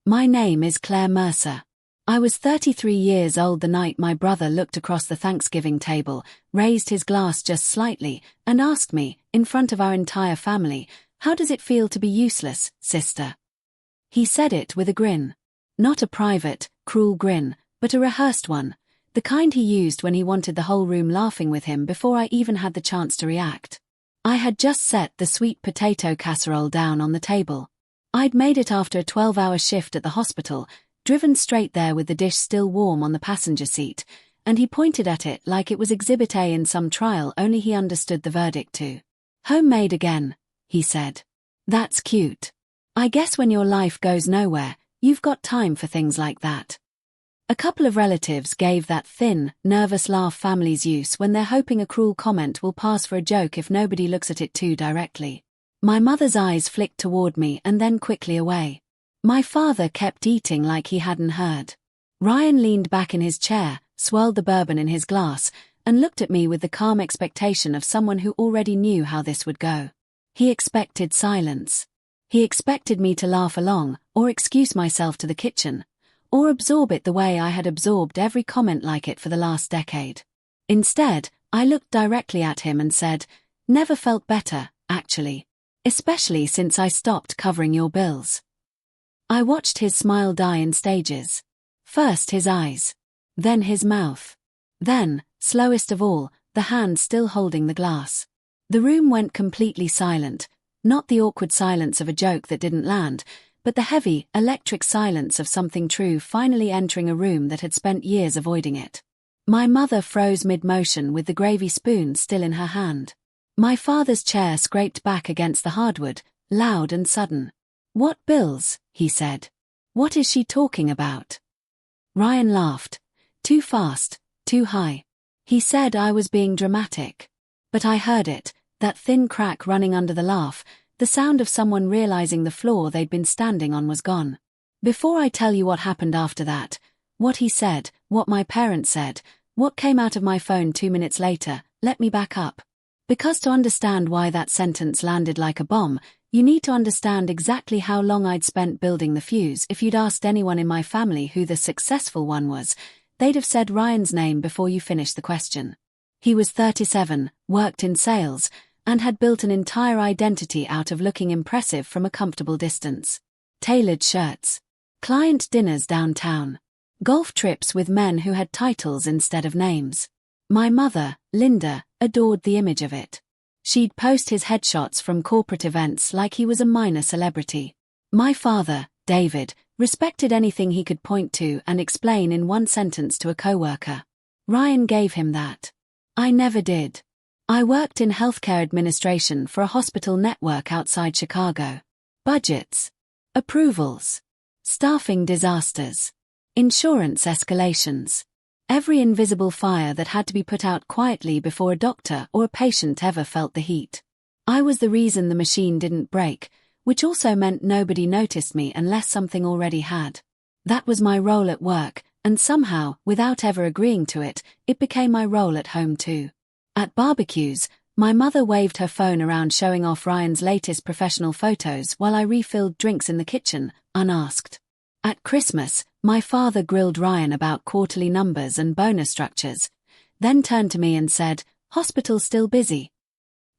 My name is Claire Mercer. I was 33 years old the night my brother looked across the Thanksgiving table, raised his glass just slightly, and asked me, in front of our entire family, "How does it feel to be useless, sister?" He said it with a grin. Not a private, cruel grin, but a rehearsed one, the kind he used when he wanted the whole room laughing with him before I even had the chance to react. I had just set the sweet potato casserole down on the table. I'd made it after a 12-hour shift at the hospital, driven straight there with the dish still warm on the passenger seat, and he pointed at it like it was Exhibit A in some trial only he understood the verdict too. "Homemade again," he said. "That's cute. I guess when your life goes nowhere, you've got time for things like that." A couple of relatives gave that thin, nervous laugh families use when they're hoping a cruel comment will pass for a joke if nobody looks at it too directly. My mother's eyes flicked toward me and then quickly away. My father kept eating like he hadn't heard. Ryan leaned back in his chair, swirled the bourbon in his glass, and looked at me with the calm expectation of someone who already knew how this would go. He expected silence. He expected me to laugh along, or excuse myself to the kitchen, or absorb it the way I had absorbed every comment like it for the last decade. Instead, I looked directly at him and said, "Never felt better, actually. Especially since I stopped covering your bills." I watched his smile die in stages. First his eyes. Then his mouth. Then, slowest of all, the hand still holding the glass. The room went completely silent, not the awkward silence of a joke that didn't land, but the heavy, electric silence of something true finally entering a room that had spent years avoiding it. My mother froze mid-motion with the gravy spoon still in her hand. My father's chair scraped back against the hardwood, loud and sudden. "What bills?" he said. "What is she talking about?" Ryan laughed. Too fast, too high. He said I was being dramatic. But I heard it, that thin crack running under the laugh, the sound of someone realizing the floor they'd been standing on was gone. Before I tell you what happened after that, what he said, what my parents said, what came out of my phone 2 minutes later, let me back up. Because to understand why that sentence landed like a bomb, you need to understand exactly how long I'd spent building the fuse. If you'd asked anyone in my family who the successful one was, they'd have said Ryan's name before you finished the question. He was 37, worked in sales, and had built an entire identity out of looking impressive from a comfortable distance. Tailored shirts. Client dinners downtown. Golf trips with men who had titles instead of names. My mother, Linda, adored the image of it. She'd post his headshots from corporate events like he was a minor celebrity. My father, David, respected anything he could point to and explain in one sentence to a coworker. Ryan gave him that. I never did. I worked in healthcare administration for a hospital network outside Chicago. Budgets. Approvals. Staffing disasters. Insurance escalations. Every invisible fire that had to be put out quietly before a doctor or a patient ever felt the heat. I was the reason the machine didn't break, which also meant nobody noticed me unless something already had. That was my role at work, and somehow, without ever agreeing to it, it became my role at home too. At barbecues, my mother waved her phone around showing off Ryan's latest professional photos while I refilled drinks in the kitchen, unasked. At Christmas, my father grilled Ryan about quarterly numbers and bonus structures, then turned to me and said, "Hospital still busy?"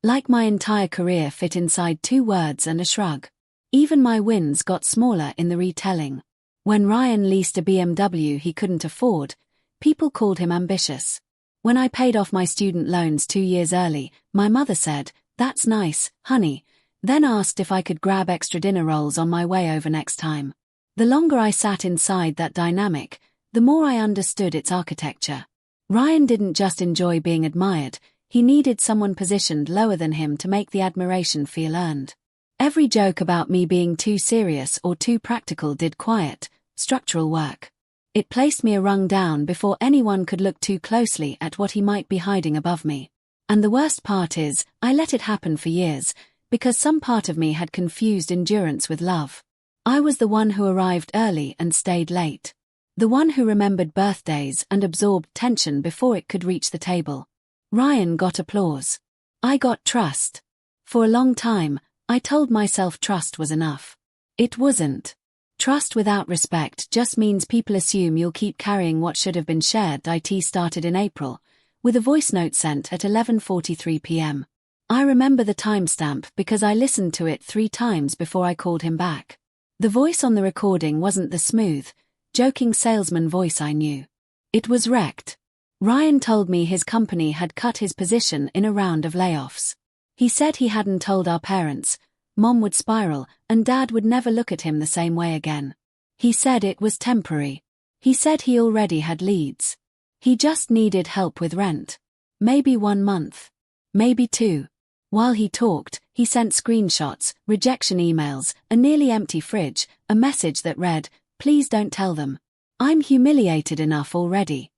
Like my entire career fit inside 2 words and a shrug. Even my wins got smaller in the retelling. When Ryan leased a BMW he couldn't afford, people called him ambitious. When I paid off my student loans 2 years early, my mother said, "That's nice, honey," then asked if I could grab extra dinner rolls on my way over next time. The longer I sat inside that dynamic, the more I understood its architecture. Ryan didn't just enjoy being admired, he needed someone positioned lower than him to make the admiration feel earned. Every joke about me being too serious or too practical did quiet, structural work. It placed me a rung down before anyone could look too closely at what he might be hiding above me. And the worst part is, I let it happen for years, because some part of me had confused endurance with love. I was the one who arrived early and stayed late. The one who remembered birthdays and absorbed tension before it could reach the table. Ryan got applause. I got trust. For a long time, I told myself trust was enough. It wasn't. Trust without respect just means people assume you'll keep carrying what should have been shared. IT started in April, with a voice note sent at 11:43 p.m. I remember the timestamp because I listened to it 3 times before I called him back. The voice on the recording wasn't the smooth, joking salesman voice I knew. It was wrecked. Ryan told me his company had cut his position in a round of layoffs. He said he hadn't told our parents, Mom would spiral, and Dad would never look at him the same way again. He said it was temporary. He said he already had leads. He just needed help with rent. Maybe 1 month. Maybe 2. While he talked, he sent screenshots, rejection emails, a nearly empty fridge, a message that read, "Please don't tell them. I'm humiliated enough already."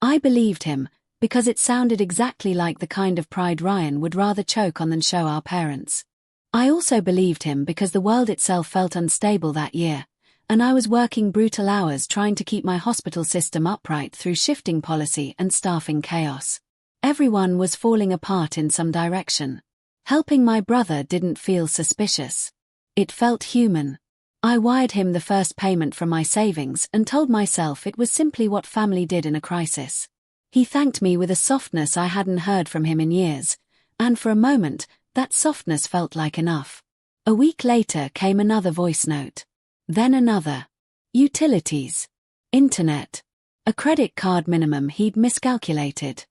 I believed him, because it sounded exactly like the kind of pride Ryan would rather choke on than show our parents. I also believed him because the world itself felt unstable that year, and I was working brutal hours trying to keep my hospital system upright through shifting policy and staffing chaos. Everyone was falling apart in some direction. Helping my brother didn't feel suspicious. It felt human. I wired him the first payment from my savings and told myself it was simply what family did in a crisis. He thanked me with a softness I hadn't heard from him in years, and for a moment, that softness felt like enough. A week later came another voice note. Then another. Utilities. Internet. A credit card minimum he'd miscalculated.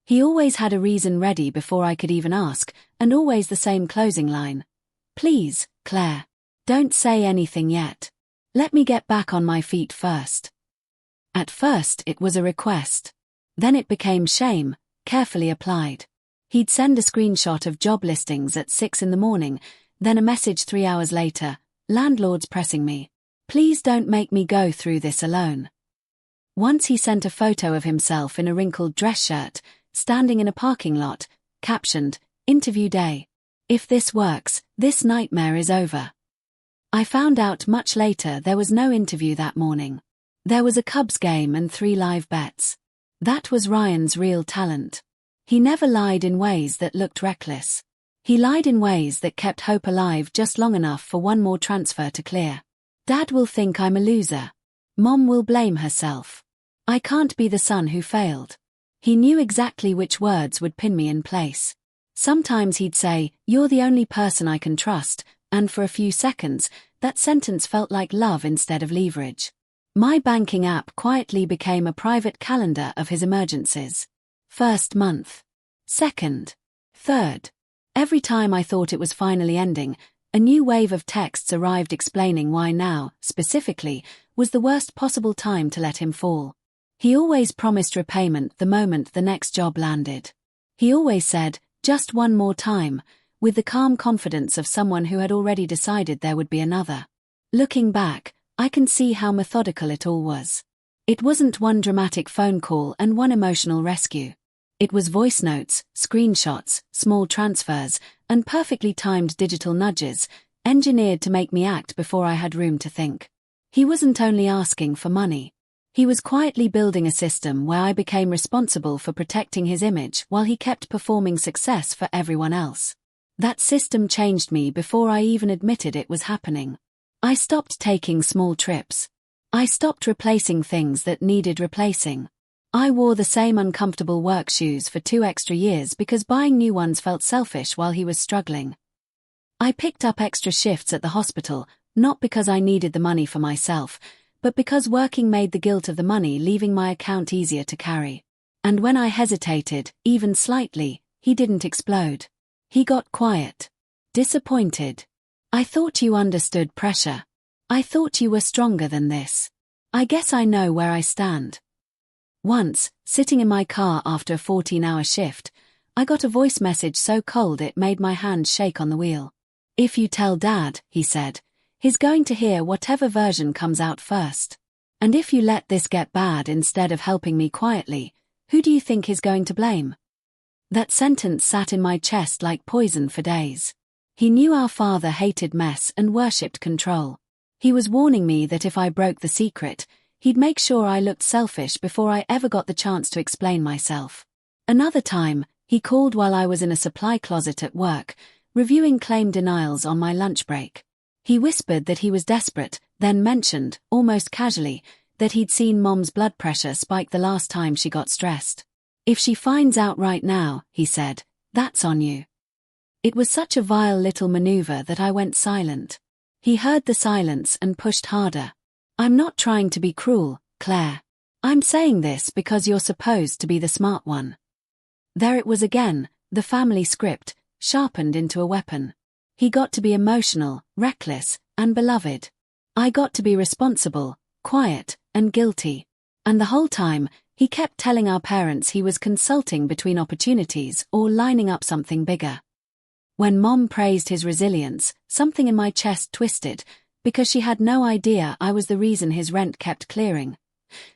He always had a reason ready before I could even ask, and always the same closing line. "Please, Claire. Don't say anything yet. Let me get back on my feet first." At first it was a request. Then it became shame, carefully applied. He'd send a screenshot of job listings at 6 in the morning, then a message 3 hours later, "Landlord's pressing me. Please don't make me go through this alone." Once he sent a photo of himself in a wrinkled dress shirt, standing in a parking lot, captioned, "Interview day. If this works, this nightmare is over." I found out much later there was no interview that morning. There was a Cubs game and 3 live bets. That was Ryan's real talent. He never lied in ways that looked reckless. He lied in ways that kept hope alive just long enough for one more transfer to clear. Dad will think I'm a loser. Mom will blame herself. I can't be the son who failed. He knew exactly which words would pin me in place. Sometimes he'd say, "You're the only person I can trust," and for a few seconds, that sentence felt like love instead of leverage. My banking app quietly became a private calendar of his emergencies. First month. Second. Third. Every time I thought it was finally ending, a new wave of texts arrived explaining why now, specifically, was the worst possible time to let him fall. He always promised repayment the moment the next job landed. He always said, "Just one more time," with the calm confidence of someone who had already decided there would be another. Looking back, I can see how methodical it all was. It wasn't one dramatic phone call and one emotional rescue. It was voice notes, screenshots, small transfers, and perfectly timed digital nudges, engineered to make me act before I had room to think. He wasn't only asking for money. He was quietly building a system where I became responsible for protecting his image while he kept performing success for everyone else. That system changed me before I even admitted it was happening. I stopped taking small trips. I stopped replacing things that needed replacing. I wore the same uncomfortable work shoes for 2 extra years because buying new ones felt selfish while he was struggling. I picked up extra shifts at the hospital, not because I needed the money for myself, but because working made the guilt of the money leaving my account easier to carry. And when I hesitated, even slightly, he didn't explode. He got quiet. Disappointed. "I thought you understood pressure. I thought you were stronger than this. I guess I know where I stand." Once, sitting in my car after a 14-hour shift, I got a voice message so cold it made my hand shake on the wheel. "If you tell Dad," he said, "he's going to hear whatever version comes out first. And if you let this get bad instead of helping me quietly, who do you think he's going to blame?" That sentence sat in my chest like poison for days. He knew our father hated mess and worshipped control. He was warning me that if I broke the secret, he'd make sure I looked selfish before I ever got the chance to explain myself. Another time, he called while I was in a supply closet at work, reviewing claim denials on my lunch break. He whispered that he was desperate, then mentioned, almost casually, that he'd seen Mom's blood pressure spike the last time she got stressed. "If she finds out right now," he said, "that's on you." It was such a vile little maneuver that I went silent. He heard the silence and pushed harder. "I'm not trying to be cruel, Claire. I'm saying this because you're supposed to be the smart one." There it was again, the family script, sharpened into a weapon. He got to be emotional, reckless, and beloved. I got to be responsible, quiet, and guilty. And the whole time, he kept telling our parents he was consulting between opportunities or lining up something bigger. When Mom praised his resilience, something in my chest twisted, because she had no idea I was the reason his rent kept clearing.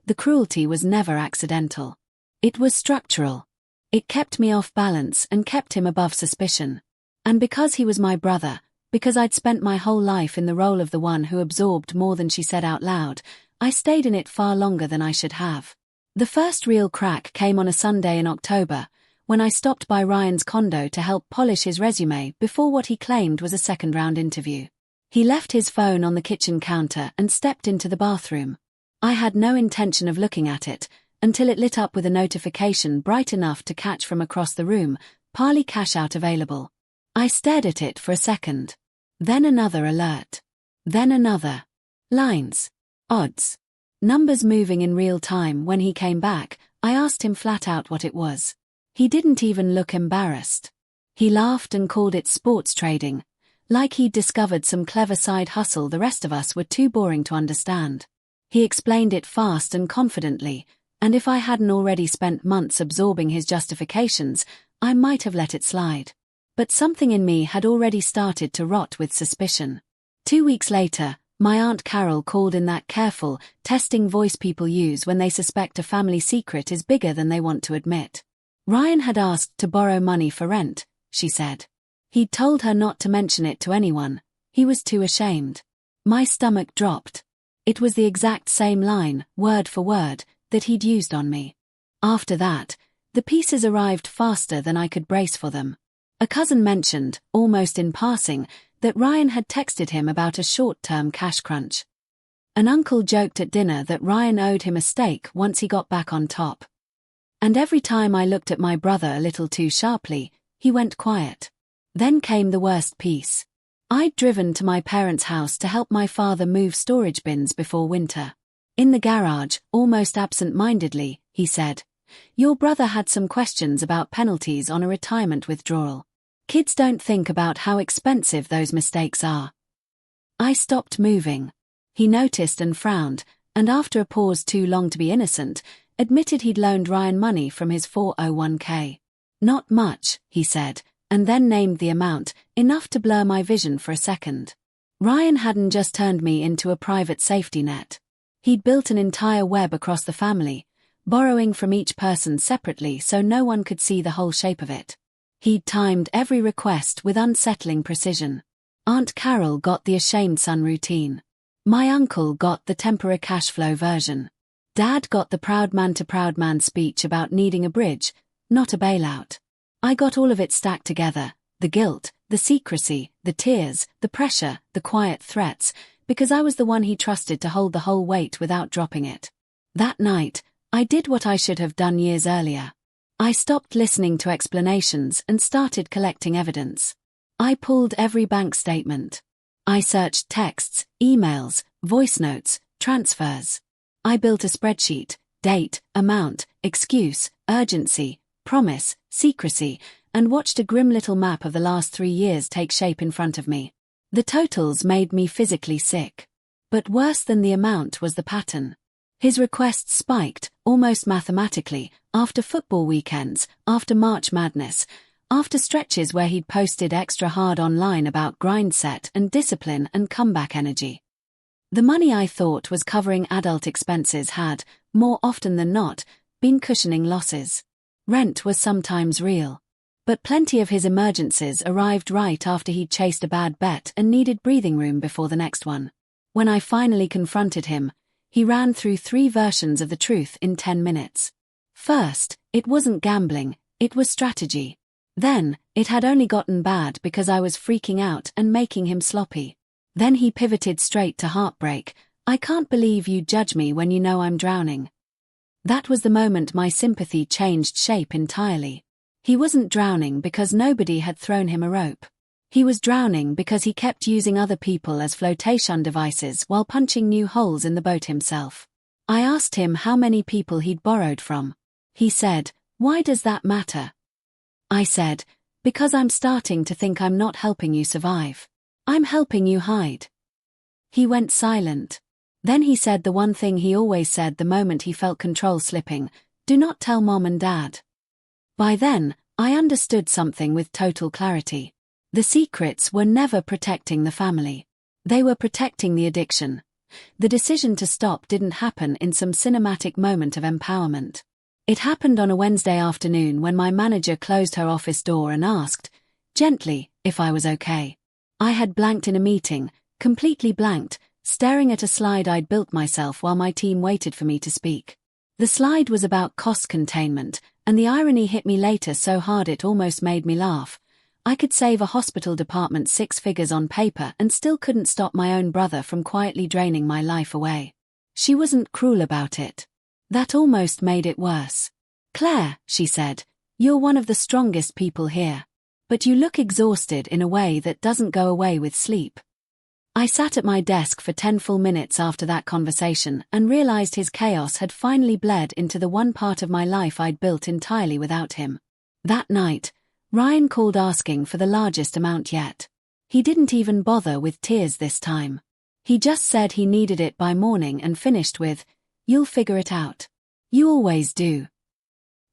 The cruelty was never accidental. It was structural. It kept me off balance and kept him above suspicion. And because he was my brother, because I'd spent my whole life in the role of the one who absorbed more than she said out loud, I stayed in it far longer than I should have. The first real crack came on a Sunday in October, when I stopped by Ryan's condo to help polish his resume before what he claimed was a second-round interview. He left his phone on the kitchen counter and stepped into the bathroom. I had no intention of looking at it, until it lit up with a notification bright enough to catch from across the room, "Parley cash out available." I stared at it for a second. Then another alert. Then another. Lines. Odds. Numbers moving in real time. When he came back, I asked him flat out what it was. He didn't even look embarrassed. He laughed and called it sports trading, like he'd discovered some clever side hustle the rest of us were too boring to understand. He explained it fast and confidently, and if I hadn't already spent months absorbing his justifications, I might have let it slide. But something in me had already started to rot with suspicion. 2 weeks later, my Aunt Carol called in that careful, testing voice people use when they suspect a family secret is bigger than they want to admit. Ryan had asked to borrow money for rent, she said. He'd told her not to mention it to anyone. He was too ashamed. My stomach dropped. It was the exact same line, word for word, that he'd used on me. After that, the pieces arrived faster than I could brace for them. A cousin mentioned, almost in passing, that Ryan had texted him about a short-term cash crunch. An uncle joked at dinner that Ryan owed him a steak once he got back on top. And every time I looked at my brother a little too sharply, he went quiet. Then came the worst piece. I'd driven to my parents' house to help my father move storage bins before winter. In the garage, almost absent-mindedly, he said, "Your brother had some questions about penalties on a retirement withdrawal. Kids don't think about how expensive those mistakes are." I stopped moving. He noticed and frowned, and after a pause too long to be innocent, admitted he'd loaned Ryan money from his 401k. "Not much," he said, and then named the amount, enough to blur my vision for a second. Ryan hadn't just turned me into a private safety net. He'd built an entire web across the family, borrowing from each person separately so no one could see the whole shape of it. He'd timed every request with unsettling precision. Aunt Carol got the ashamed son routine. My uncle got the tempera cash flow version. Dad got the proud man to proud man speech about needing a bridge, not a bailout. I got all of it stacked together, the guilt, the secrecy, the tears, the pressure, the quiet threats, because I was the one he trusted to hold the whole weight without dropping it. That night, I did what I should have done years earlier. I stopped listening to explanations and started collecting evidence. I pulled every bank statement. I searched texts, emails, voice notes, transfers. I built a spreadsheet, date, amount, excuse, urgency, promise, secrecy, and watched a grim little map of the last 3 years take shape in front of me. The totals made me physically sick. But worse than the amount was the pattern. His requests spiked, almost mathematically, after football weekends, after March Madness, after stretches where he'd posted extra hard online about grind set and discipline and comeback energy. The money I thought was covering adult expenses had, more often than not, been cushioning losses. Rent was sometimes real. But plenty of his emergencies arrived right after he'd chased a bad bet and needed breathing room before the next one. When I finally confronted him, he ran through 3 versions of the truth in 10 minutes. First, it wasn't gambling, it was strategy. Then, it had only gotten bad because I was freaking out and making him sloppy. Then he pivoted straight to heartbreak. I can't believe you judge me when you know I'm drowning. That was the moment my sympathy changed shape entirely. He wasn't drowning because nobody had thrown him a rope. He was drowning because he kept using other people as flotation devices while punching new holes in the boat himself. I asked him how many people he'd borrowed from. He said, "Why does that matter?" I said, "Because I'm starting to think I'm not helping you survive. I'm helping you hide." He went silent. Then he said the one thing he always said the moment he felt control slipping: "Do not tell Mom and Dad." By then, I understood something with total clarity. The secrets were never protecting the family. They were protecting the addiction. The decision to stop didn't happen in some cinematic moment of empowerment. It happened on a Wednesday afternoon when my manager closed her office door and asked, gently, if I was okay. I had blanked in a meeting, completely blanked, staring at a slide I'd built myself while my team waited for me to speak. The slide was about cost containment, and the irony hit me later so hard it almost made me laugh. I could save a hospital department 6 figures on paper and still couldn't stop my own brother from quietly draining my life away. She wasn't cruel about it. That almost made it worse. "Claire," she said, "you're one of the strongest people here. But you look exhausted in a way that doesn't go away with sleep." I sat at my desk for 10 full minutes after that conversation and realized his chaos had finally bled into the one part of my life I'd built entirely without him. That night, Ryan called asking for the largest amount yet. He didn't even bother with tears this time. He just said he needed it by morning and finished with, "You'll figure it out. You always do."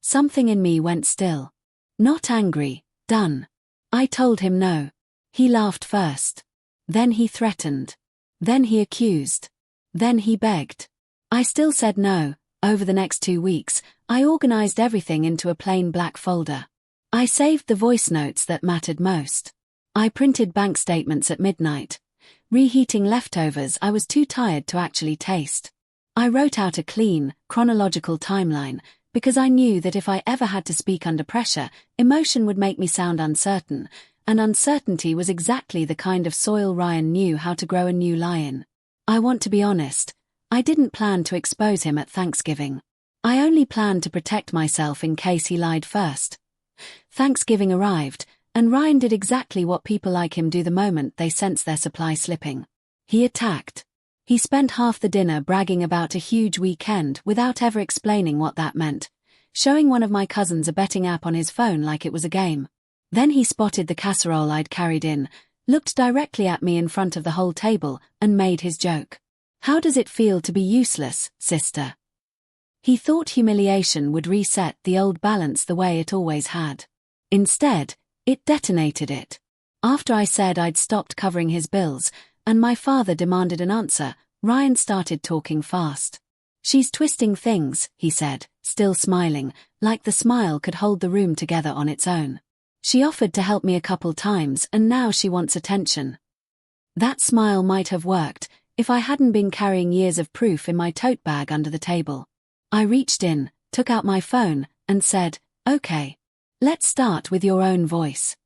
Something in me went still. Not angry, done. I told him no. He laughed first. Then he threatened. Then he accused. Then he begged. I still said no. Over the next 2 weeks, I organized everything into a plain black folder. I saved the voice notes that mattered most. I printed bank statements at midnight. Reheating leftovers I was too tired to actually taste. I wrote out a clean, chronological timeline, because I knew that if I ever had to speak under pressure, emotion would make me sound uncertain, and uncertainty was exactly the kind of soil Ryan knew how to grow a new lion. I want to be honest. I didn't plan to expose him at Thanksgiving. I only planned to protect myself in case he lied first. Thanksgiving arrived, and Ryan did exactly what people like him do the moment they sense their supply slipping. He attacked. He spent half the dinner bragging about a huge weekend without ever explaining what that meant, showing one of my cousins a betting app on his phone like it was a game. Then he spotted the casserole I'd carried in, looked directly at me in front of the whole table, and made his joke. "How does it feel to be useless, sister?" He thought humiliation would reset the old balance the way it always had. Instead, it detonated it. After I said I'd stopped covering his bills, and my father demanded an answer, Ryan started talking fast. "She's twisting things," he said, still smiling, like the smile could hold the room together on its own. "She offered to help me a couple times and now she wants attention." That smile might have worked if I hadn't been carrying years of proof in my tote bag under the table. I reached in, took out my phone, and said, "Okay. Let's start with your own voice."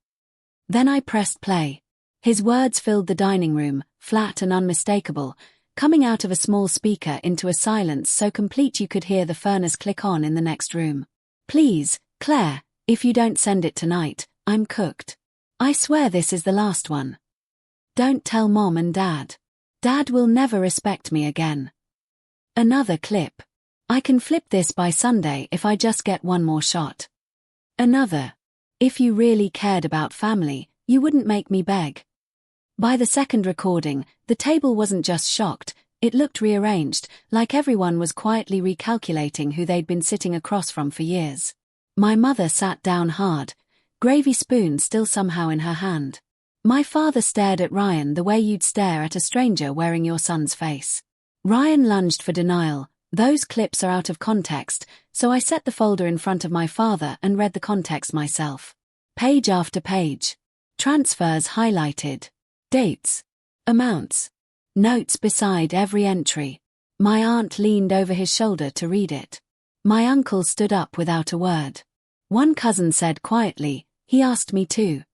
Then I pressed play. His words filled the dining room, flat and unmistakable, coming out of a small speaker into a silence so complete you could hear the furnace click on in the next room. "Please, Claire, if you don't send it tonight, I'm cooked. I swear this is the last one. Don't tell Mom and Dad. Dad will never respect me again." Another clip. "I can flip this by Sunday if I just get one more shot." Another. "If you really cared about family, you wouldn't make me beg." By the second recording, the table wasn't just shocked, it looked rearranged, like everyone was quietly recalculating who they'd been sitting across from for years. My mother sat down hard, gravy spoon still somehow in her hand. My father stared at Ryan the way you'd stare at a stranger wearing your son's face. Ryan lunged for denial. "Those clips are out of context," so I set the folder in front of my father and read the context myself. Page after page. Transfers highlighted. Dates. Amounts. Notes beside every entry. My aunt leaned over his shoulder to read it. My uncle stood up without a word. One cousin said quietly, "He asked me too."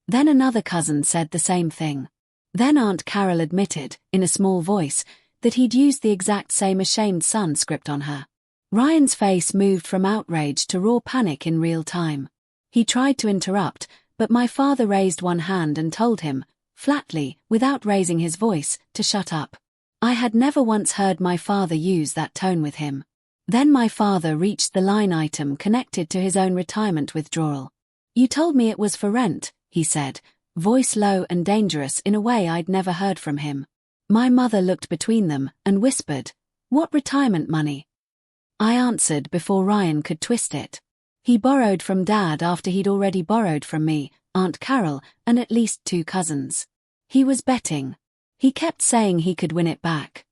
Then another cousin said the same thing. Then Aunt Carol admitted, in a small voice, that he'd used the exact same ashamed son script on her. Ryan's face moved from outrage to raw panic in real time. He tried to interrupt, but my father raised one hand and told him, flatly, without raising his voice, to shut up. I had never once heard my father use that tone with him. Then my father reached the line item connected to his own retirement withdrawal. "You told me it was for rent," he said, voice low and dangerous in a way I'd never heard from him. My mother looked between them and whispered, "What retirement money?" I answered before Ryan could twist it. He borrowed from Dad after he'd already borrowed from me, Aunt Carol, and at least 2 cousins. He was betting. He kept saying he could win it back.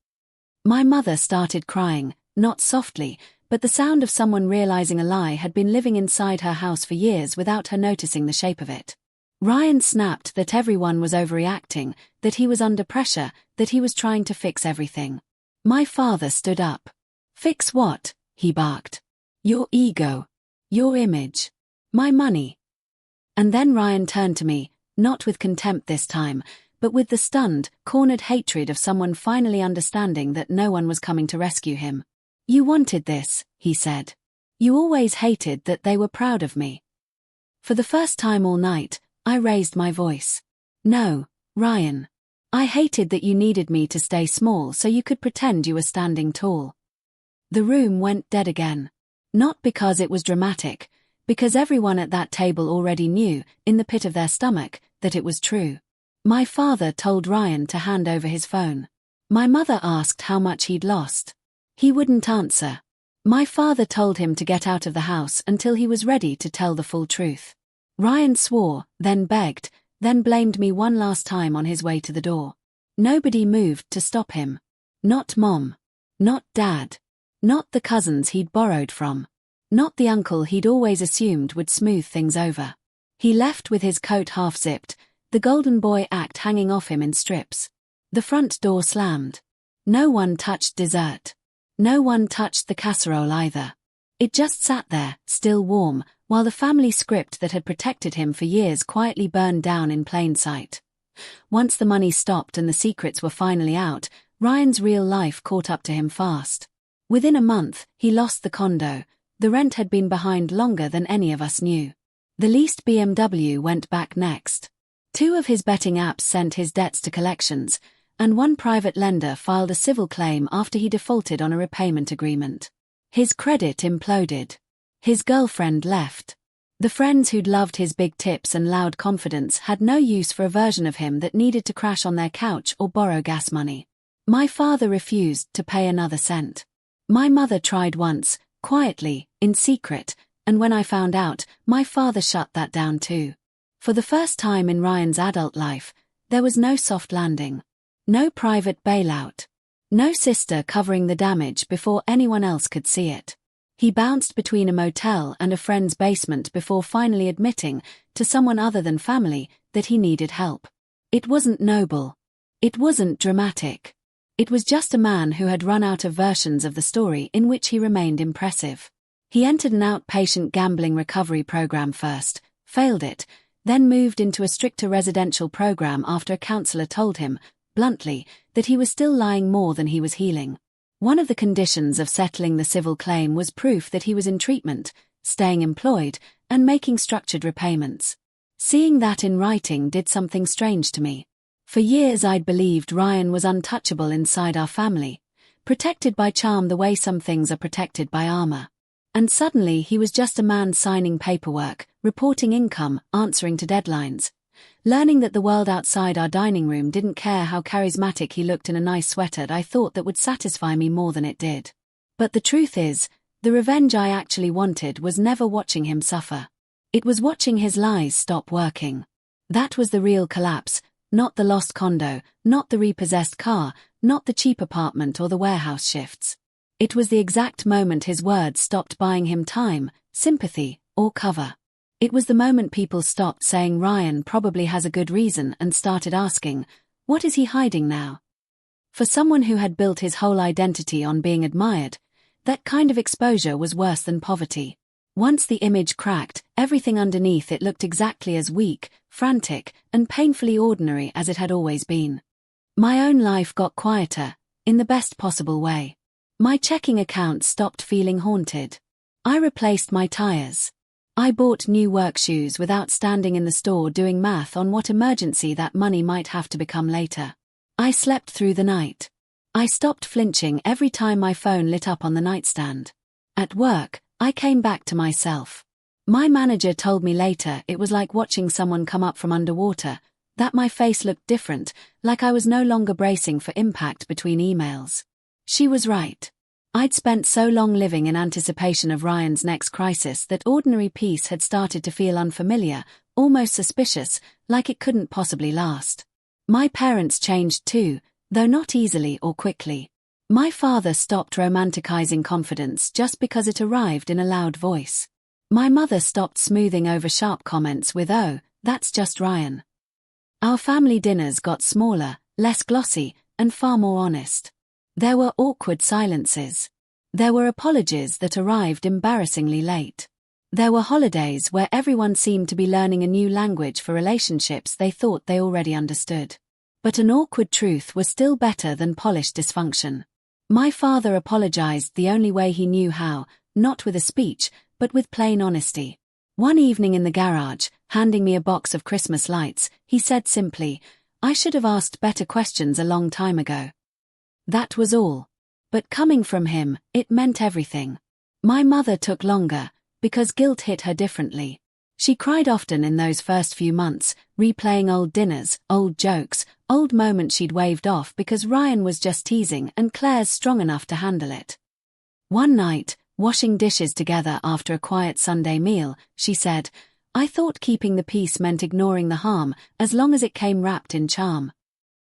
My mother started crying, not softly, but the sound of someone realizing a lie had been living inside her house for years without her noticing the shape of it. Ryan snapped that everyone was overreacting, that he was under pressure, that he was trying to fix everything. My father stood up. "Fix what?" he barked. "Your ego. Your image. My money." And then Ryan turned to me, not with contempt this time, but with the stunned, cornered hatred of someone finally understanding that no one was coming to rescue him. "You wanted this," he said. "You always hated that they were proud of me." For the first time all night, I raised my voice. "No, Ryan. I hated that you needed me to stay small so you could pretend you were standing tall." The room went dead again. Not because it was dramatic, because everyone at that table already knew, in the pit of their stomach, that it was true. My father told Ryan to hand over his phone. My mother asked how much he'd lost. He wouldn't answer. My father told him to get out of the house until he was ready to tell the full truth. Ryan swore, then begged, then blamed me one last time on his way to the door. Nobody moved to stop him. Not Mom. Not Dad. Not the cousins he'd borrowed from. Not the uncle he'd always assumed would smooth things over. He left with his coat half-zipped, the golden boy act hanging off him in strips. The front door slammed. No one touched dessert. No one touched the casserole either. It just sat there, still warm, while the family script that had protected him for years quietly burned down in plain sight. Once the money stopped and the secrets were finally out, Ryan's real life caught up to him fast. Within a month, he lost the condo. The rent had been behind longer than any of us knew. The leased BMW went back next. 2 of his betting apps sent his debts to collections, and one private lender filed a civil claim after he defaulted on a repayment agreement. His credit imploded. His girlfriend left. The friends who'd loved his big tips and loud confidence had no use for a version of him that needed to crash on their couch or borrow gas money. My father refused to pay another cent. My mother tried once, quietly, in secret, and when I found out, my father shut that down too. For the first time in Ryan's adult life, there was no soft landing. No private bailout. No sister covering the damage before anyone else could see it. He bounced between a motel and a friend's basement before finally admitting, to someone other than family, that he needed help. It wasn't noble. It wasn't dramatic. It was just a man who had run out of versions of the story in which he remained impressive. He entered an outpatient gambling recovery program first, failed it, then moved into a stricter residential program after a counselor told him, bluntly, that he was still lying more than he was healing. One of the conditions of settling the civil claim was proof that he was in treatment, staying employed, and making structured repayments. Seeing that in writing did something strange to me. For years I'd believed Ryan was untouchable inside our family, protected by charm the way some things are protected by armor. And suddenly he was just a man signing paperwork, reporting income, answering to deadlines. Learning that the world outside our dining room didn't care how charismatic he looked in a nice sweater I thought that would satisfy me more than it did. But the truth is, the revenge I actually wanted was never watching him suffer. It was watching his lies stop working. That was the real collapse, not the lost condo, not the repossessed car, not the cheap apartment or the warehouse shifts. It was the exact moment his words stopped buying him time, sympathy, or cover. It was the moment people stopped saying Ryan probably has a good reason and started asking, what is he hiding now? For someone who had built his whole identity on being admired, that kind of exposure was worse than poverty. Once the image cracked, everything underneath it looked exactly as weak, frantic, and painfully ordinary as it had always been. My own life got quieter, in the best possible way. My checking account stopped feeling haunted. I replaced my tires. I bought new work shoes without standing in the store doing math on what emergency that money might have to become later. I slept through the night. I stopped flinching every time my phone lit up on the nightstand. At work, I came back to myself. My manager told me later it was like watching someone come up from underwater, that my face looked different, like I was no longer bracing for impact between emails. She was right. I'd spent so long living in anticipation of Ryan's next crisis that ordinary peace had started to feel unfamiliar, almost suspicious, like it couldn't possibly last. My parents changed too, though not easily or quickly. My father stopped romanticizing confidence just because it arrived in a loud voice. My mother stopped smoothing over sharp comments with, "Oh, that's just Ryan." Our family dinners got smaller, less glossy, and far more honest. There were awkward silences. There were apologies that arrived embarrassingly late. There were holidays where everyone seemed to be learning a new language for relationships they thought they already understood. But an awkward truth was still better than polished dysfunction. My father apologized the only way he knew how, not with a speech, but with plain honesty. One evening in the garage, handing me a box of Christmas lights, he said simply, "I should have asked better questions a long time ago." That was all. But coming from him, it meant everything. My mother took longer, because guilt hit her differently. She cried often in those first few months, replaying old dinners, old jokes, old moments she'd waved off because Ryan was just teasing and Claire's strong enough to handle it. One night, washing dishes together after a quiet Sunday meal, she said, "I thought keeping the peace meant ignoring the harm, as long as it came wrapped in charm."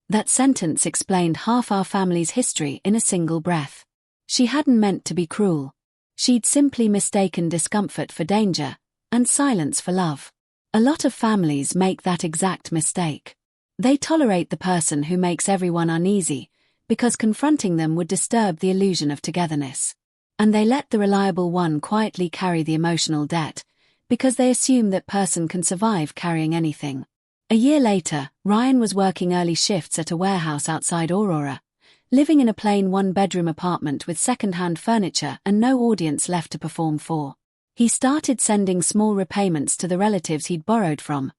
That sentence explained half our family's history in a single breath. She hadn't meant to be cruel. She'd simply mistaken discomfort for danger, and silence for love. A lot of families make that exact mistake. They tolerate the person who makes everyone uneasy, because confronting them would disturb the illusion of togetherness. And they let the reliable one quietly carry the emotional debt, because they assume that person can survive carrying anything. A year later, Ryan was working early shifts at a warehouse outside Aurora, living in a plain one-bedroom apartment with second-hand furniture and no audience left to perform for. He started sending small repayments to the relatives he'd borrowed from,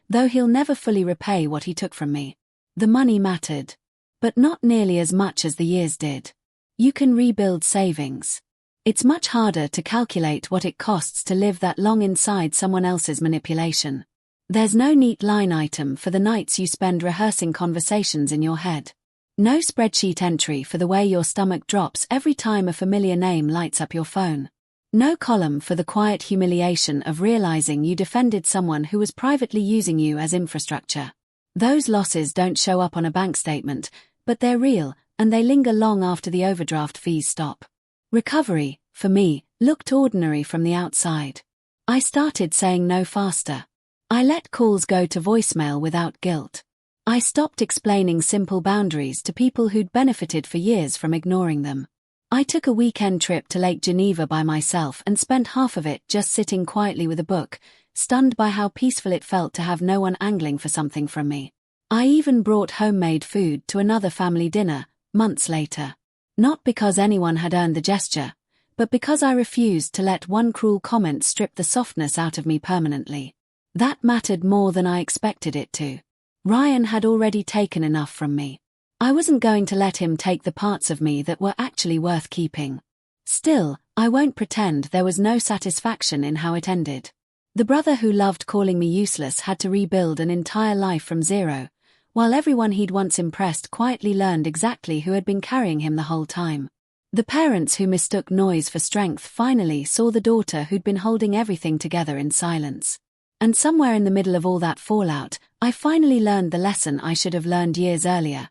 though he'll never fully repay what he took from me. The money mattered, but not nearly as much as the years did. You can rebuild savings. It's much harder to calculate what it costs to live that long inside someone else's manipulation. There's no neat line item for the nights you spend rehearsing conversations in your head. No spreadsheet entry for the way your stomach drops every time a familiar name lights up your phone. No column for the quiet humiliation of realizing you defended someone who was privately using you as infrastructure. Those losses don't show up on a bank statement, but they're real, and they linger long after the overdraft fees stop. Recovery, for me, looked ordinary from the outside. I started saying no faster. I let calls go to voicemail without guilt. I stopped explaining simple boundaries to people who'd benefited for years from ignoring them. I took a weekend trip to Lake Geneva by myself and spent half of it just sitting quietly with a book, stunned by how peaceful it felt to have no one angling for something from me. I even brought homemade food to another family dinner, months later. Not because anyone had earned the gesture, but because I refused to let one cruel comment strip the softness out of me permanently. That mattered more than I expected it to. Ryan had already taken enough from me. I wasn't going to let him take the parts of me that were actually worth keeping. Still, I won't pretend there was no satisfaction in how it ended. The brother who loved calling me useless had to rebuild an entire life from zero, while everyone he'd once impressed quietly learned exactly who had been carrying him the whole time. The parents who mistook noise for strength finally saw the daughter who'd been holding everything together in silence. And somewhere in the middle of all that fallout, I finally learned the lesson I should have learned years earlier.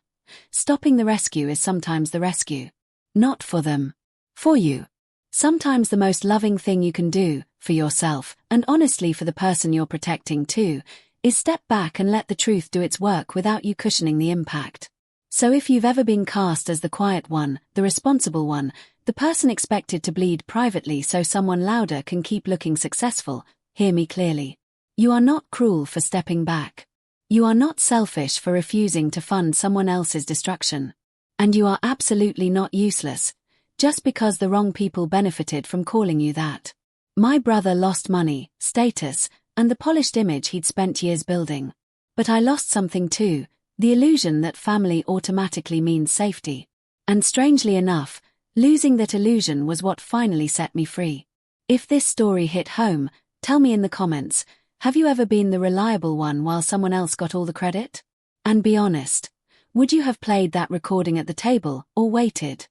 Stopping the rescue is sometimes the rescue. Not for them. For you. Sometimes the most loving thing you can do, for yourself, and honestly for the person you're protecting too, is step back and let the truth do its work without you cushioning the impact. So if you've ever been cast as the quiet one, the responsible one, the person expected to bleed privately so someone louder can keep looking successful, hear me clearly. You are not cruel for stepping back. You are not selfish for refusing to fund someone else's destruction. And you are absolutely not useless, just because the wrong people benefited from calling you that. My brother lost money, status, and the polished image he'd spent years building. But I lost something too, the illusion that family automatically means safety. And strangely enough, losing that illusion was what finally set me free. If this story hit home, tell me in the comments, have you ever been the reliable one while someone else got all the credit? And be honest, would you have played that recording at the table or waited?